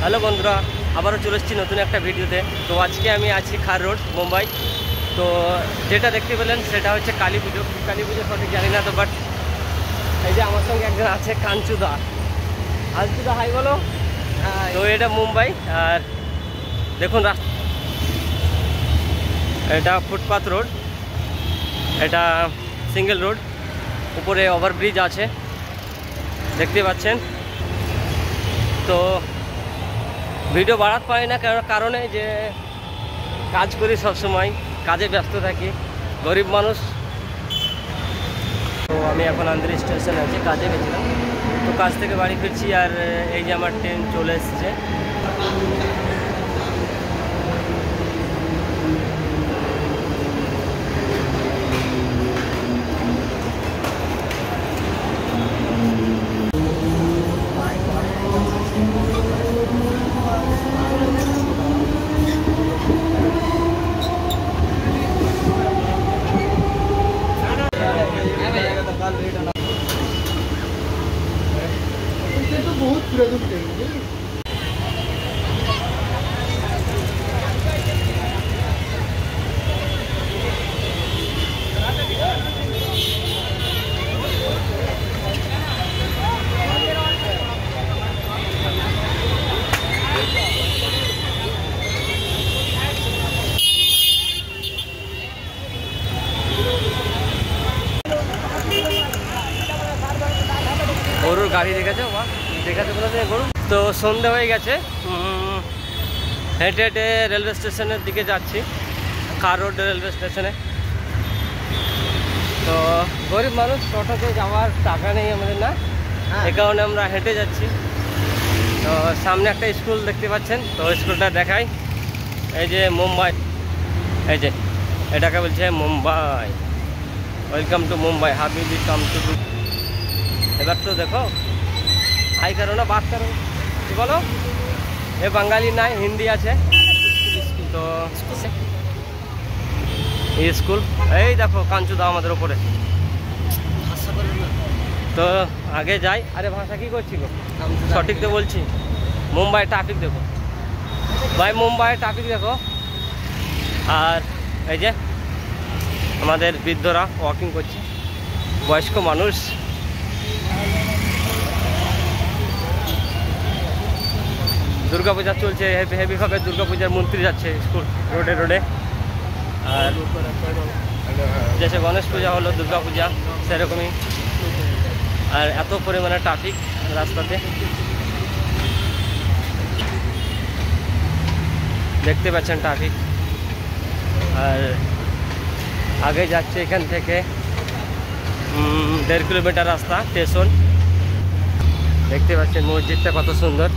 Hello বন্ধুরা, আবারও চলে এসেছি নতুন একটা ভিডিওতে। তো আজকে আমি আছি খার রোড, মুম্বাই। তো যেটা দেখতে পেলেন সেটা হচ্ছে কালী পুজো। কালী পুজো সঠিক জানি না তো, বাট এই যে আমার সঙ্গে একজন আছে কাঞ্চুদা। কাঞ্চুদা হাই বলো। তো এটা মুম্বাই। আর দেখুন রাস্তা, এটা ফুটপাথ রোড, এটা সিঙ্গেল রোড, উপরে ওভারব্রিজ আছে দেখতে পাচ্ছেন। তো ভিডিও বাড়াতে পারি না কারণে যে কাজ করি, সবসময় কাজে ব্যস্ত থাকি, গরিব মানুষ। তো আমি এখন আন্দ্রি স্টেশনে আছি, কাজে গেছিলাম। তো কাজ থেকে বাড়ি ফিরছি, আর এই যে আমার ট্রেন চলে এসেছে। बहुत प्रदूषण है। গরুর গাড়ি দেখেছো? দেখাতে বলেছে গরু। তো সন্ধে হয়ে গেছে, হেঁটে হেঁটে রেলওয়ে স্টেশনের দিকে যাচ্ছি, কার রোড রেলওয়ে স্টেশনে। তো গরিব মানুষ, টোটোতে যাওয়ার টাকা নেই আমাদের, না, এ কারণে আমরা হেঁটে যাচ্ছি। তো সামনে একটা স্কুল দেখতে পাচ্ছেন, তো স্কুলটা দেখাই। এই যে মুম্বাই, এই যে এটাকে বলছে মুম্বাই। ওয়েলকাম টু মুম্বাই, হাবিবি কাম টু। এবার তো দেখো, হাই করো না, বাত করো, কি বলো? এ বাঙালি নাই, হিন্দি আছে। তো এই স্কুল, এই দেখো কাঞ্চুদা আমাদের ওপরে। তো আগে যাই। আরে ভাষা কি করছিল, সঠিক তো বলছি। মুম্বাই ট্রাফিক দেখো ভাই, মুম্বাই ট্রাফিক দেখো। আর এই যে আমাদের বৃদ্ধরা ওয়াকিং করছে, বয়স্ক মানুষ। দুর্গাপূজা চলছে, হেভিভাবে দুর্গাপূজার মন্ত্রী যাচ্ছে স্কুল রোডে রোডে। আর যেসে গণেশ পূজা হলো, দুর্গাপূজা সেরকমই। আর এত পরিমাণে ট্রাফিক রাস্তাতে দেখতে পাচ্ছেন, ট্রাফিক। আর আগে যাচ্ছে এখান থেকে 1.5 কিলোমিটার রাস্তা স্টেশন। দেখতে পাচ্ছেন মসজিদটা কত সুন্দর।